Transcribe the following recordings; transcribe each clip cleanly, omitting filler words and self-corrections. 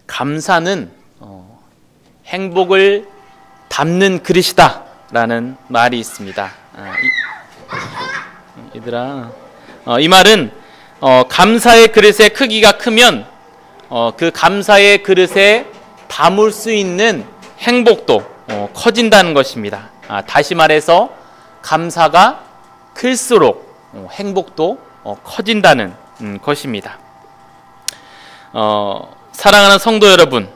감사는 행복을 담는 그릇이다 라는 말이 있습니다. 얘들아, 이 말은 감사의 그릇의 크기가 크면 그 감사의 그릇에 담을 수 있는 행복도 커진다는 것입니다. 다시 말해서 감사가 클수록 행복도 커진다는 것입니다. 사랑하는 성도 여러분,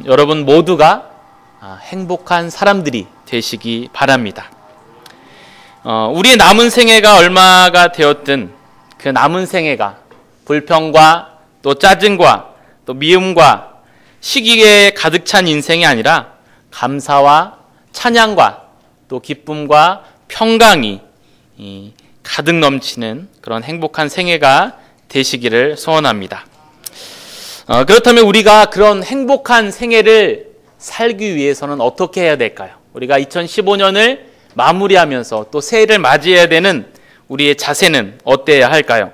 여러분 모두가 행복한 사람들이 되시기 바랍니다. 우리의 남은 생애가 얼마가 되었든 그 남은 생애가 불평과 또 짜증과 또 미움과 시기에 가득 찬 인생이 아니라 감사와 찬양과 또 기쁨과 평강이 가득 넘치는 그런 행복한 생애가 되시기를 소원합니다. 그렇다면 우리가 그런 행복한 생애를 살기 위해서는 어떻게 해야 될까요? 우리가 2015년을 마무리하면서 또 새해를 맞이해야 되는 우리의 자세는 어때야 할까요?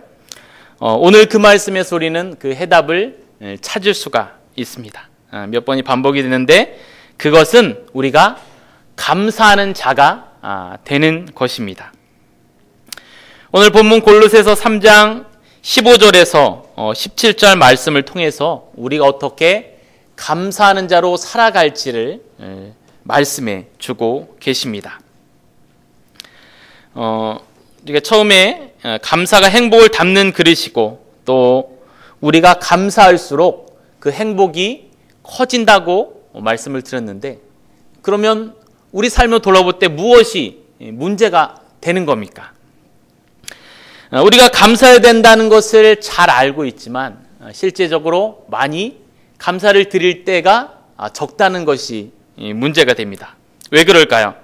오늘 그 말씀에서 우리는 그 해답을 찾을 수가 있습니다. 몇 번이 반복이 되는데 그것은 우리가 감사하는 자가 되는 것입니다. 오늘 본문 골로새서 3장 15절에서 17절 말씀을 통해서 우리가 어떻게 감사하는 자로 살아갈지를 말씀해 주고 계십니다. 우리가 처음에 감사가 행복을 담는 그릇이고 또 우리가 감사할수록 그 행복이 커진다고 말씀을 드렸는데 그러면 우리 삶을 돌아볼 때 무엇이 문제가 되는 겁니까? 우리가 감사해야 된다는 것을 잘 알고 있지만 실제적으로 많이 감사를 드릴 때가 적다는 것이 문제가 됩니다. 왜 그럴까요?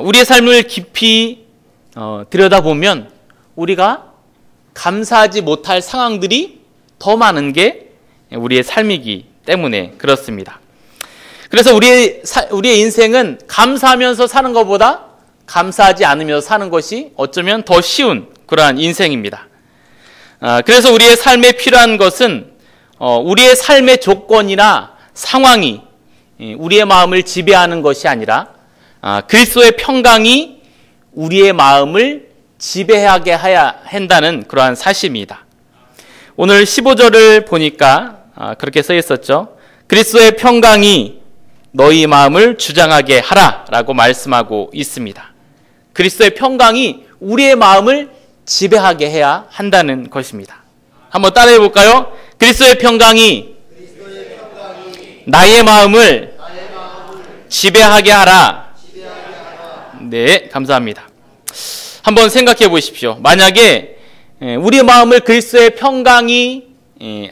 우리의 삶을 깊이 들여다보면 우리가 감사하지 못할 상황들이 더 많은 게 우리의 삶이기 때문에 그렇습니다. 그래서 우리의 인생은 감사하면서 사는 것보다 감사하지 않으면서 사는 것이 어쩌면 더 쉬운 그러한 인생입니다. 그래서 우리의 삶에 필요한 것은 우리의 삶의 조건이나 상황이 우리의 마음을 지배하는 것이 아니라 그리스도의 평강이 우리의 마음을 지배하게 해야 한다는 그러한 사실입니다. 오늘 15절을 보니까 그렇게 써 있었죠. 그리스도의 평강이 너희 마음을 주장하게 하라 라고 말씀하고 있습니다. 그리스도의 평강이 우리의 마음을 지배하게 해야 한다는 것입니다. 한번 따라해 볼까요? 그리스도의 평강이 나의 마음을 지배하게 하라. 네, 감사합니다. 한번 생각해 보십시오. 만약에 우리의 마음을 그리스도의 평강이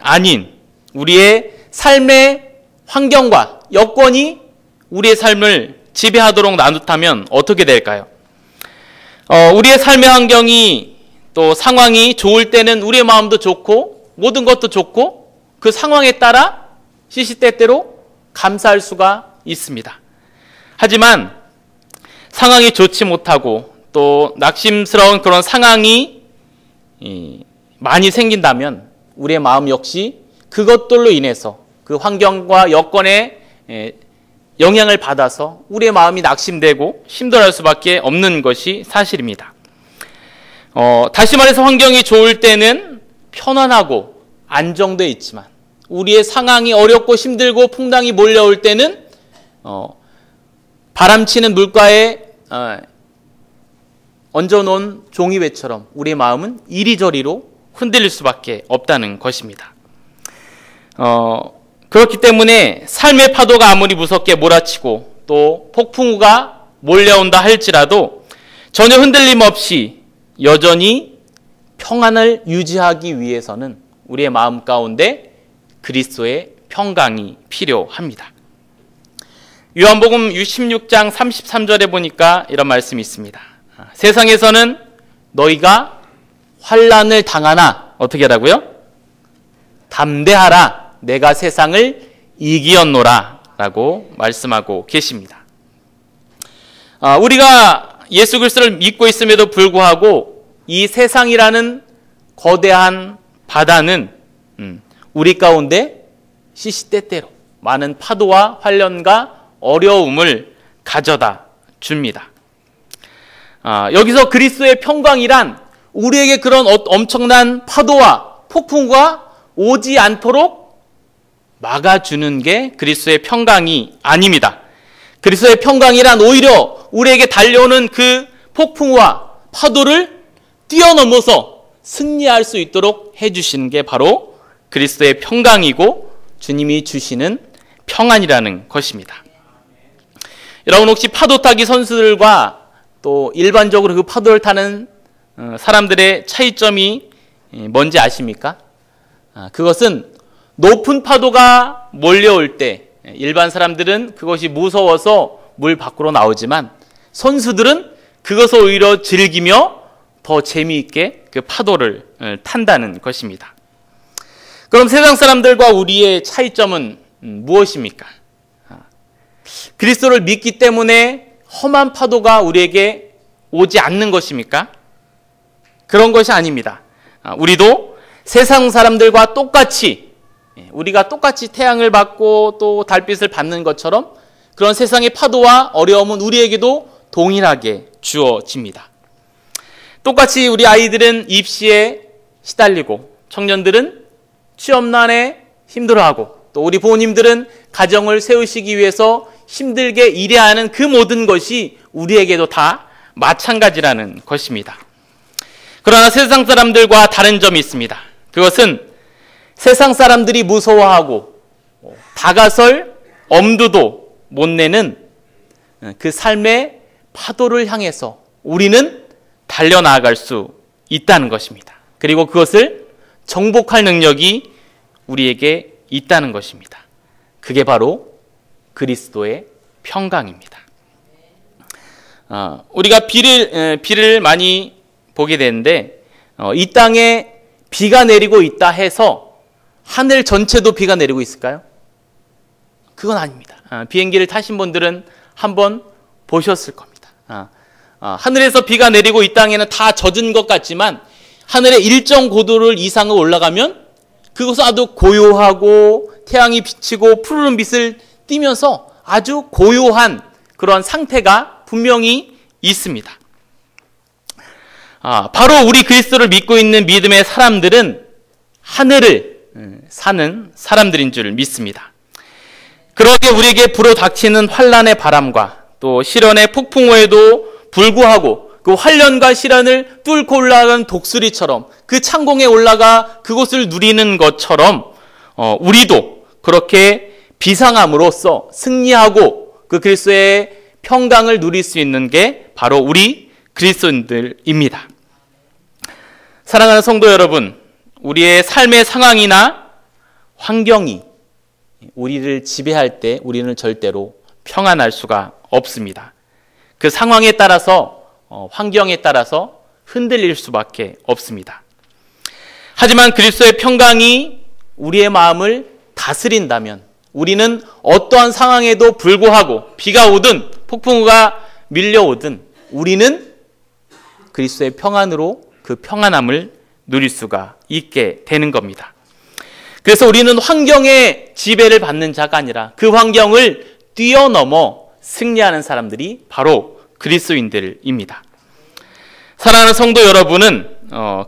아닌 우리의 삶의 환경과 여건이 우리의 삶을 지배하도록 놔둔다면 어떻게 될까요? 우리의 삶의 환경이 또 상황이 좋을 때는 우리의 마음도 좋고 모든 것도 좋고 그 상황에 따라 시시때때로 감사할 수가 있습니다. 하지만 상황이 좋지 못하고 또 낙심스러운 그런 상황이 많이 생긴다면 우리의 마음 역시 그것들로 인해서 그 환경과 여건에 영향을 받아서 우리의 마음이 낙심되고 힘들어할 수밖에 없는 것이 사실입니다. 다시 말해서 환경이 좋을 때는 편안하고 안정되어 있지만 우리의 상황이 어렵고 힘들고 풍랑이 몰려올 때는 바람치는 물가에 얹어놓은 종이배처럼 우리의 마음은 이리저리로 흔들릴 수밖에 없다는 것입니다. 그렇기 때문에 삶의 파도가 아무리 무섭게 몰아치고 또 폭풍우가 몰려온다 할지라도 전혀 흔들림 없이 여전히 평안을 유지하기 위해서는 우리의 마음 가운데 그리스도의 평강이 필요합니다. 요한복음 16장 33절에 보니까 이런 말씀이 있습니다. 세상에서는 너희가 환난을 당하나 어떻게 하라고요? 담대하라. 내가 세상을 이기었노라 라고 말씀하고 계십니다. 우리가 예수 그리스도를 믿고 있음에도 불구하고 이 세상이라는 거대한 바다는 우리 가운데 시시때때로 많은 파도와 환련과 어려움을 가져다 줍니다. 여기서 그리스도의 평강이란 우리에게 그런 엄청난 파도와 폭풍과 오지 않도록 막아주는 게 그리스도의 평강이 아닙니다. 그리스도의 평강이란 오히려 우리에게 달려오는 그 폭풍과 파도를 뛰어넘어서 승리할 수 있도록 해주시는 게 바로 그리스도의 평강이고 주님이 주시는 평안이라는 것입니다. 여러분 혹시 파도 타기 선수들과 또 일반적으로 그 파도를 타는 사람들의 차이점이 뭔지 아십니까? 그것은 높은 파도가 몰려올 때 일반 사람들은 그것이 무서워서 물 밖으로 나오지만 선수들은 그것을 오히려 즐기며 더 재미있게 그 파도를 탄다는 것입니다. 그럼 세상 사람들과 우리의 차이점은 무엇입니까? 그리스도를 믿기 때문에 험한 파도가 우리에게 오지 않는 것입니까? 그런 것이 아닙니다. 우리도 세상 사람들과 똑같이 우리가 똑같이 태양을 받고 또 달빛을 받는 것처럼 그런 세상의 파도와 어려움은 우리에게도 동일하게 주어집니다. 똑같이 우리 아이들은 입시에 시달리고 청년들은 취업난에 힘들어하고 또 우리 부모님들은 가정을 세우시기 위해서 힘들게 일해야 하는 그 모든 것이 우리에게도 다 마찬가지라는 것입니다. 그러나 세상 사람들과 다른 점이 있습니다. 그것은 세상 사람들이 무서워하고 다가설 엄두도 못 내는 그 삶의 파도를 향해서 우리는 달려나갈 수 있다는 것입니다. 그리고 그것을 정복할 능력이 우리에게 있다는 것입니다. 그게 바로 그리스도의 평강입니다. 우리가 비를 많이 보게 되는데 이 땅에 비가 내리고 있다 해서 하늘 전체도 비가 내리고 있을까요? 그건 아닙니다. 비행기를 타신 분들은 한번 보셨을 겁니다. 하늘에서 비가 내리고 이 땅에는 다 젖은 것 같지만 하늘의 일정 고도를 이상을 올라가면 그것은 아주 고요하고 태양이 비치고 푸르른 빛을 띠면서 아주 고요한 그런 상태가 분명히 있습니다. 바로 우리 그리스도를 믿고 있는 믿음의 사람들은 하늘을 사는 사람들인 줄 믿습니다. 그러게 우리에게 불어닥치는 환란의 바람과 또 시련의 폭풍우에도 불구하고 그 환련과 시련을 뚫고 올라가는 독수리처럼 그 창공에 올라가 그곳을 누리는 것처럼 우리도 그렇게 비상함으로써 승리하고 그 그리스도의 평강을 누릴 수 있는 게 바로 우리 그리스도인들입니다. 사랑하는 성도 여러분, 우리의 삶의 상황이나 환경이 우리를 지배할 때 우리는 절대로 평안할 수가 없습니다. 그 상황에 따라서 환경에 따라서 흔들릴 수밖에 없습니다. 하지만 그리스도의 평강이 우리의 마음을 다스린다면 우리는 어떠한 상황에도 불구하고 비가 오든 폭풍우가 밀려오든 우리는 그리스도의 평안으로 그 평안함을 누릴 수가 있게 되는 겁니다. 그래서 우리는 환경의 지배를 받는 자가 아니라 그 환경을 뛰어넘어 승리하는 사람들이 바로 그리스도인들입니다. 사랑하는 성도 여러분은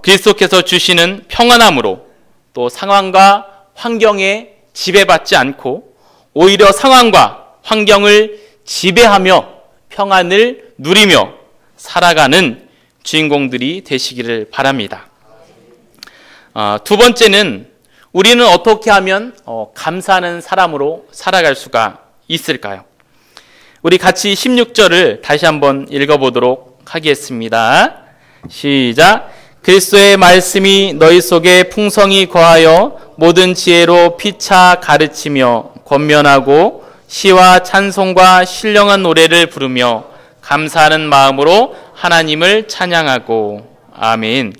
그리스도께서 주시는 평안함으로 또 상황과 환경에 지배받지 않고 오히려 상황과 환경을 지배하며 평안을 누리며 살아가는 주인공들이 되시기를 바랍니다. 두 번째는 우리는 어떻게 하면 감사하는 사람으로 살아갈 수가 있을까요? 우리 같이 16절을 다시 한번 읽어보도록 하겠습니다. 시작. 그리스도의 말씀이 너희 속에 풍성히 거하여 모든 지혜로 피차 가르치며 권면하고 시와 찬송과 신령한 노래를 부르며 감사하는 마음으로 하나님을 찬양하고. 아멘.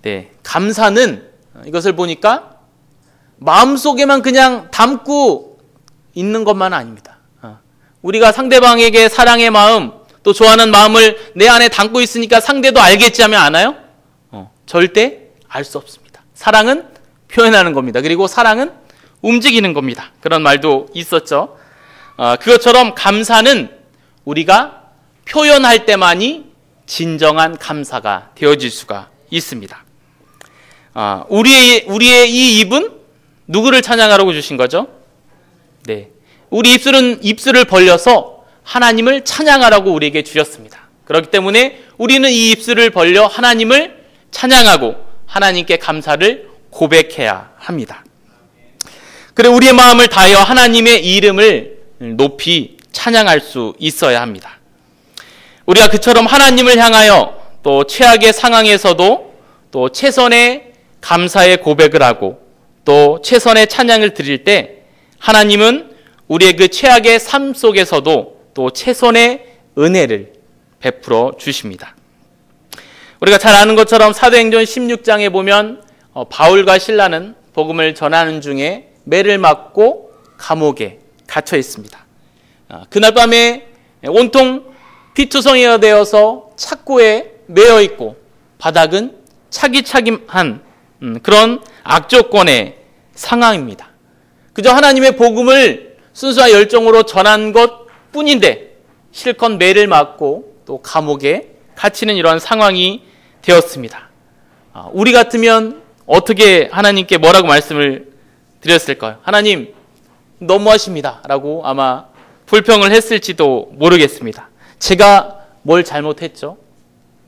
네, 감사는 이것을 보니까 마음속에만 그냥 담고 있는 것만 아닙니다. 우리가 상대방에게 사랑의 마음 또 좋아하는 마음을 내 안에 담고 있으니까 상대도 알겠지 하면 아나요? 절대 알 수 없습니다. 사랑은 표현하는 겁니다. 그리고 사랑은 움직이는 겁니다. 그런 말도 있었죠. 그것처럼 감사는 우리가 표현할 때만이 진정한 감사가 되어질 수가 있습니다. 우리의 이 입은 누구를 찬양하라고 주신 거죠? 네, 우리 입술을 벌려서 하나님을 찬양하라고 우리에게 주셨습니다. 그렇기 때문에 우리는 이 입술을 벌려 하나님을 찬양하고 하나님께 감사를 고백해야 합니다. 그리고 우리의 마음을 다하여 하나님의 이름을 높이 찬양할 수 있어야 합니다. 우리가 그처럼 하나님을 향하여 또 최악의 상황에서도 또 최선의 감사의 고백을 하고 또 최선의 찬양을 드릴 때 하나님은 우리의 그 최악의 삶 속에서도 또 최선의 은혜를 베풀어 주십니다. 우리가 잘 아는 것처럼 사도행전 16장에 보면 바울과 실라는 복음을 전하는 중에 매를 맞고 감옥에 갇혀 있습니다. 그날 밤에 온통 피투성이가 되어서 착고에 매여 있고 바닥은 차기차기한 그런 악조건의 상황입니다. 그저 하나님의 복음을 순수한 열정으로 전한 것뿐인데 실컷 매를 맞고 또 감옥에 갇히는 이러한 상황이 되었습니다. 우리 같으면 어떻게 하나님께 뭐라고 말씀을 드렸을까요? 하나님 너무하십니다 라고 아마 불평을 했을지도 모르겠습니다. 제가 뭘 잘못했죠?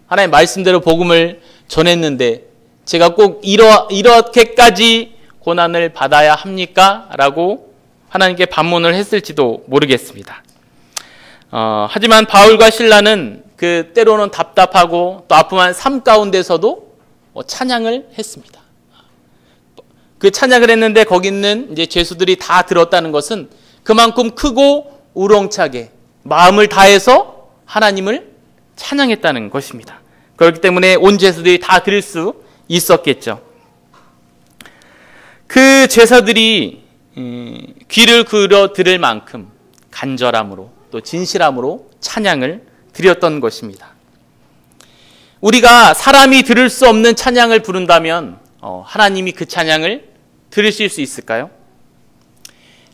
하나님 말씀대로 복음을 전했는데 제가 꼭 이렇게까지 고난을 받아야 합니까? 라고 하나님께 반문을 했을지도 모르겠습니다. 하지만 바울과 실라는 그 때로는 답답하고 또 아픔한 삶 가운데서도 찬양을 했습니다. 그 찬양을 했는데 거기 있는 이제 죄수들이 다 들었다는 것은 그만큼 크고 우렁차게 마음을 다해서 하나님을 찬양했다는 것입니다. 그렇기 때문에 온 죄수들이 다 들을 수 있었겠죠. 그 제사들이 귀를 기울여 들을 만큼 간절함으로 또 진실함으로 찬양을 드렸던 것입니다. 우리가 사람이 들을 수 없는 찬양을 부른다면 하나님이 그 찬양을 들으실 수 있을까요?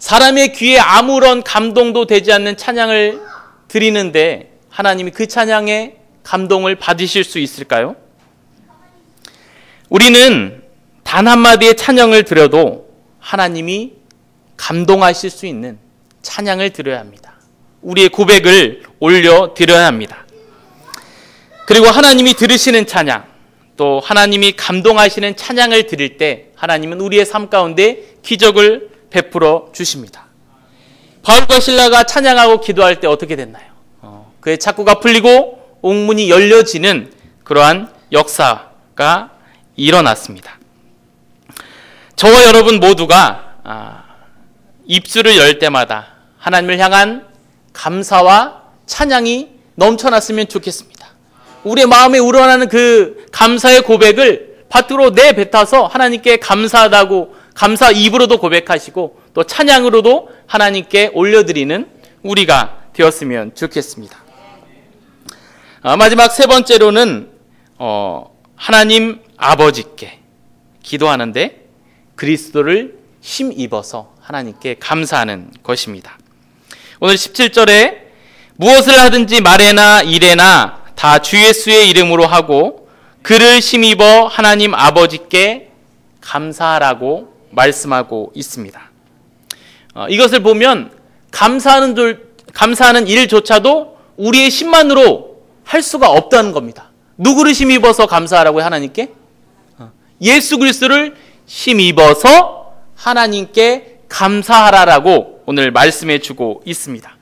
사람의 귀에 아무런 감동도 되지 않는 찬양을 드리는데 하나님이 그 찬양에 감동을 받으실 수 있을까요? 우리는 단 한마디의 찬양을 드려도 하나님이 감동하실 수 있는 찬양을 드려야 합니다. 우리의 고백을 올려드려야 합니다. 그리고 하나님이 들으시는 찬양, 또 하나님이 감동하시는 찬양을 드릴 때 하나님은 우리의 삶 가운데 기적을 베풀어 주십니다. 바울과 실라가 찬양하고 기도할 때 어떻게 됐나요? 그의 착고가 풀리고 옥문이 열려지는 그러한 역사가 일어났습니다. 저와 여러분 모두가 입술을 열 때마다 하나님을 향한 감사와 찬양이 넘쳐났으면 좋겠습니다. 우리의 마음에 우러나는 그 감사의 고백을 밭으로 내뱉어서 하나님께 감사하다고 감사 입으로도 고백하시고 또 찬양으로도 하나님께 올려드리는 우리가 되었으면 좋겠습니다. 마지막 세 번째로는 하나님 아버지께 기도하는데 그리스도를 힘입어서 하나님께 감사하는 것입니다. 오늘 17절에 무엇을 하든지 말에나 일에나 다 주 예수의 이름으로 하고 그를 힘입어 하나님 아버지께 감사하라고 말씀하고 있습니다. 이것을 보면 감사하는 일조차도 우리의 힘만으로 할 수가 없다는 겁니다. 누구를 힘입어서 감사하라고요? 하나님께? 예수 그리스도를 힘입어서 하나님께 감사하라라고 오늘 말씀해 주고 있습니다.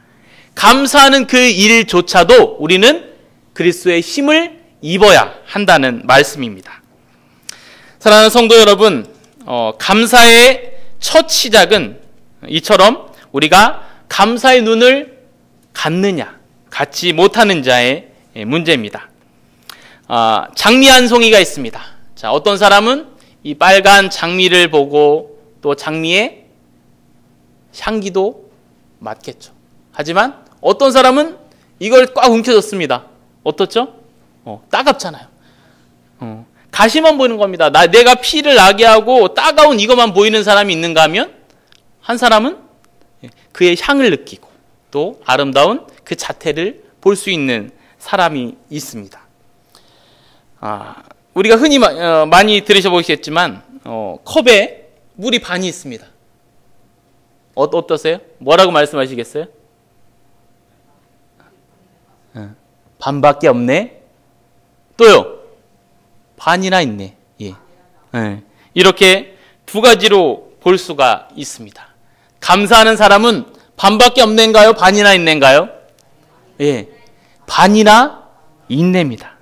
감사하는 그 일조차도 우리는 그리스도의 힘을 입어야 한다는 말씀입니다. 사랑하는 성도 여러분, 감사의 첫 시작은 이처럼 우리가 감사의 눈을 갖느냐, 갖지 못하는 자의 문제입니다. 장미 한 송이가 있습니다. 자, 어떤 사람은 이 빨간 장미를 보고 또 장미의 향기도 맡겠죠. 하지만 어떤 사람은 이걸 꽉 움켜쥐습니다. 어떻죠? 따갑잖아요. 가시만 보이는 겁니다. 내가 피를 나게 하고 따가운 이것만 보이는 사람이 있는가 하면 한 사람은 그의 향을 느끼고 또 아름다운 그 자태를 볼 수 있는 사람이 있습니다. 우리가 흔히 많이 들으셔보시겠지만 컵에 물이 반이 있습니다. 어떠세요? 뭐라고 말씀하시겠어요? 반밖에 없네. 또요. 반이나 있네. 예. 이렇게 두 가지로 볼 수가 있습니다. 감사하는 사람은 반밖에 없는가요? 반이나 있는가요? 예. 반이나 있네입니다.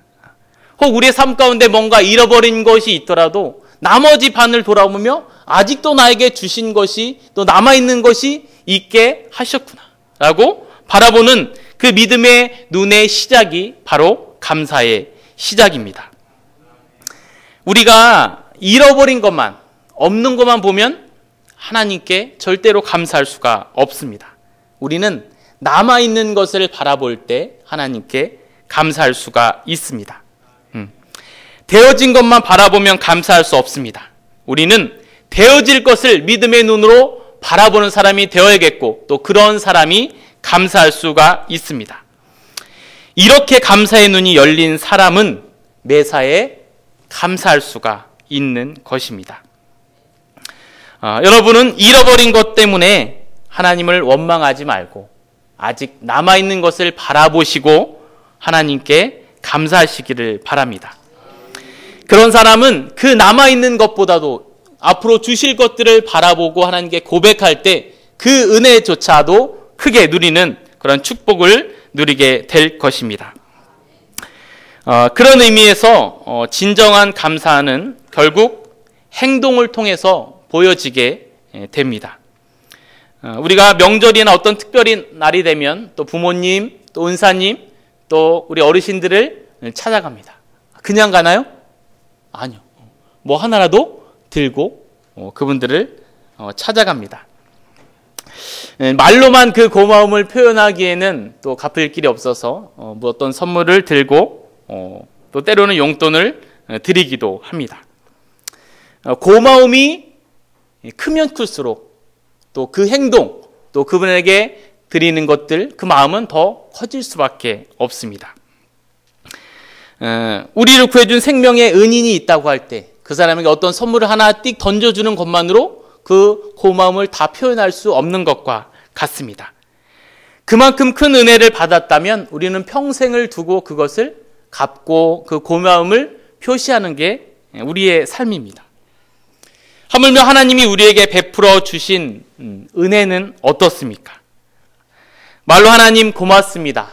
혹 우리의 삶 가운데 뭔가 잃어버린 것이 있더라도 나머지 반을 돌아보며 아직도 나에게 주신 것이 또 남아있는 것이 있게 하셨구나 라고 바라보는 그 믿음의 눈의 시작이 바로 감사의 시작입니다. 우리가 잃어버린 것만, 없는 것만 보면 하나님께 절대로 감사할 수가 없습니다. 우리는 남아있는 것을 바라볼 때 하나님께 감사할 수가 있습니다. 되어진 것만 바라보면 감사할 수 없습니다. 우리는 되어질 것을 믿음의 눈으로 바라보는 사람이 되어야겠고 또 그런 사람이 감사할 수가 있습니다. 이렇게 감사의 눈이 열린 사람은 매사에 감사할 수가 있는 것입니다. 여러분은 잃어버린 것 때문에 하나님을 원망하지 말고 아직 남아있는 것을 바라보시고 하나님께 감사하시기를 바랍니다. 그런 사람은 그 남아있는 것보다도 앞으로 주실 것들을 바라보고 하나님께 고백할 때 그 은혜조차도 크게 누리는 그런 축복을 누리게 될 것입니다. 그런 의미에서 진정한 감사는 결국 행동을 통해서 보여지게 됩니다. 우리가 명절이나 어떤 특별한 날이 되면 또 부모님, 또 은사님, 또 우리 어르신들을 찾아갑니다. 그냥 가나요? 아니요. 뭐 하나라도 들고 그분들을 찾아갑니다. 말로만 그 고마움을 표현하기에는 또 갚을 길이 없어서 뭐 어떤 선물을 들고 또 때로는 용돈을 드리기도 합니다. 고마움이 크면 클수록 또 그 행동, 또 그분에게 드리는 것들, 그 마음은 더 커질 수밖에 없습니다. 우리를 구해준 생명의 은인이 있다고 할 때 그 사람에게 어떤 선물을 하나 띡 던져주는 것만으로 그 고마움을 다 표현할 수 없는 것과 같습니다. 그만큼 큰 은혜를 받았다면 우리는 평생을 두고 그것을 갚고 그 고마움을 표시하는 게 우리의 삶입니다. 하물며 하나님이 우리에게 베풀어 주신 은혜는 어떻습니까? 말로 하나님 고맙습니다.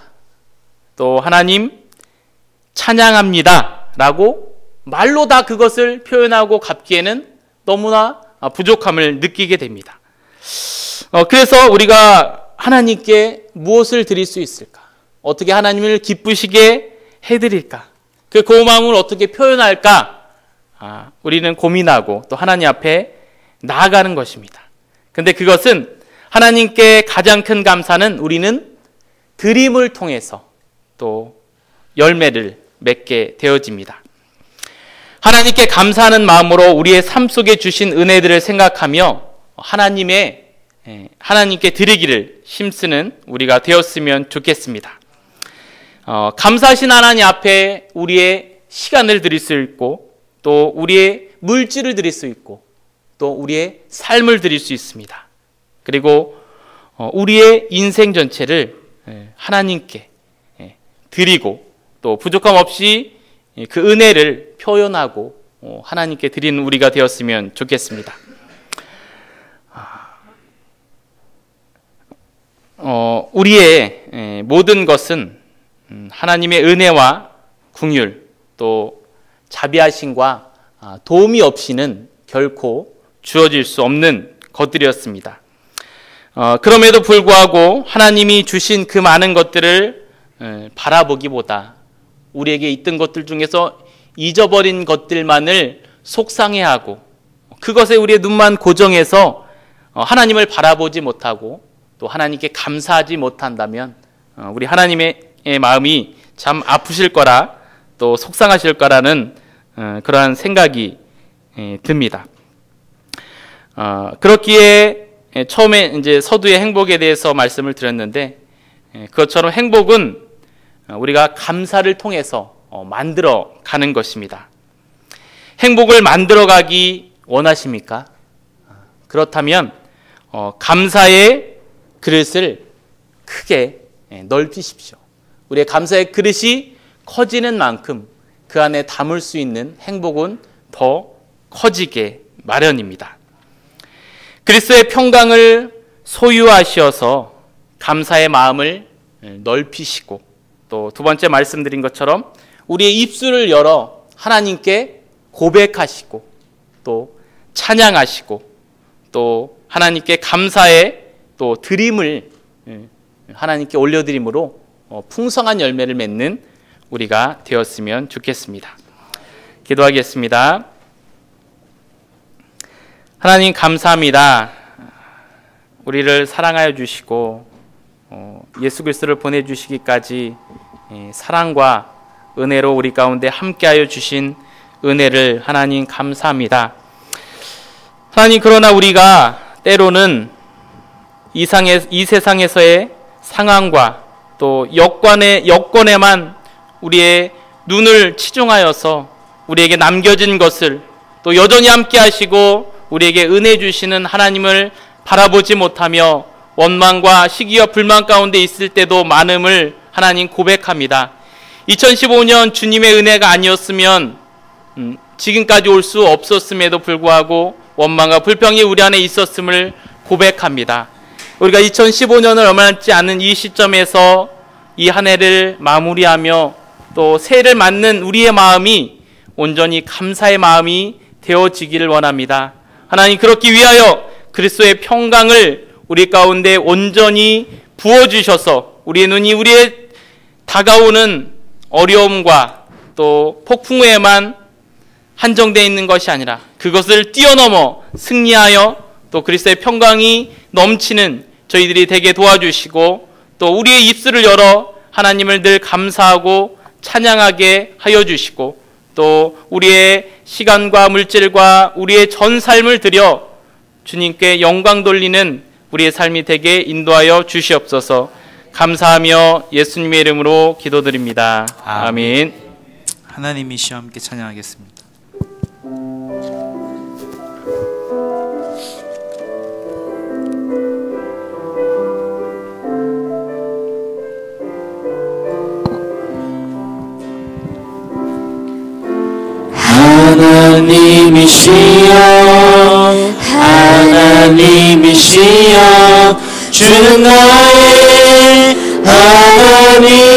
또 하나님 찬양합니다. 라고 말로 다 그것을 표현하고 갚기에는 너무나 부족함을 느끼게 됩니다. 그래서 우리가 하나님께 무엇을 드릴 수 있을까? 어떻게 하나님을 기쁘시게 해드릴까? 그 고마움을 어떻게 표현할까? 우리는 고민하고 또 하나님 앞에 나아가는 것입니다. 근데 그것은 하나님께 가장 큰 감사는 우리는 드림을 통해서 또 열매를 맺게 되어집니다. 하나님께 감사하는 마음으로 우리의 삶 속에 주신 은혜들을 생각하며 하나님께 드리기를 힘쓰는 우리가 되었으면 좋겠습니다. 감사하신 하나님 앞에 우리의 시간을 드릴 수 있고 또 우리의 물질을 드릴 수 있고 또 우리의 삶을 드릴 수 있습니다. 그리고 우리의 인생 전체를 하나님께 드리고 또 부족함 없이 그 은혜를 표현하고 하나님께 드리는 우리가 되었으면 좋겠습니다. 우리의 모든 것은 하나님의 은혜와 긍휼 또 자비하심과 도움이 없이는 결코 주어질 수 없는 것들이었습니다. 그럼에도 불구하고 하나님이 주신 그 많은 것들을 바라보기보다 우리에게 있던 것들 중에서 잊어버린 것들만을 속상해하고 그것에 우리의 눈만 고정해서 하나님을 바라보지 못하고 또 하나님께 감사하지 못한다면 우리 하나님의 마음이 참 아프실 거라 또 속상하실 거라는 그러한 생각이 듭니다. 그렇기에 처음에 이제 서두의 행복에 대해서 말씀을 드렸는데, 그것처럼 행복은 우리가 감사를 통해서 만들어 가는 것입니다. 행복을 만들어 가기 원하십니까? 그렇다면 감사의 그릇을 크게 넓히십시오. 우리의 감사의 그릇이 커지는 만큼 그 안에 담을 수 있는 행복은 더 커지게 마련입니다. 그리스도의 평강을 소유하셔서 감사의 마음을 넓히시고, 또 두 번째 말씀드린 것처럼 우리의 입술을 열어 하나님께 고백하시고, 또 찬양하시고, 또 하나님께 감사의 또 드림을 하나님께 올려드림으로 풍성한 열매를 맺는 우리가 되었으면 좋겠습니다. 기도하겠습니다. 하나님 감사합니다. 우리를 사랑하여 주시고 예수 그리스도를 보내주시기까지 사랑과 은혜로 우리 가운데 함께하여 주신 은혜를 하나님 감사합니다. 하나님, 그러나 우리가 때로는 이 세상에서의 상황과 또 여건에만 우리의 눈을 치중하여서 우리에게 남겨진 것을 또 여전히 함께 하시고 우리에게 은혜 주시는 하나님을 바라보지 못하며 원망과 시기와 불만 가운데 있을 때도 많음을 하나님 고백합니다. 2015년 주님의 은혜가 아니었으면 지금까지 올 수 없었음에도 불구하고 원망과 불평이 우리 안에 있었음을 고백합니다. 우리가 2015년을 얼마 남지 않은 이 시점에서 이 한 해를 마무리하며 또 새해를 맞는 우리의 마음이 온전히 감사의 마음이 되어지기를 원합니다. 하나님, 그렇기 위하여 그리스도의 평강을 우리 가운데 온전히 부어주셔서 우리의 눈이 우리의 다가오는 어려움과 또 폭풍우에만 한정되어 있는 것이 아니라 그것을 뛰어넘어 승리하여 또 그리스도의 평강이 넘치는 저희들이 되게 도와주시고, 또 우리의 입술을 열어 하나님을 늘 감사하고 찬양하게 하여 주시고, 또 우리의 시간과 물질과 우리의 전 삶을 들여 주님께 영광 돌리는 우리의 삶이 되게 인도하여 주시옵소서. 감사하며 예수님의 이름으로 기도드립니다. 아멘. 하나님이시여 함께 찬양하겠습니다. 하나님이시여 주는 나의 하나님이시여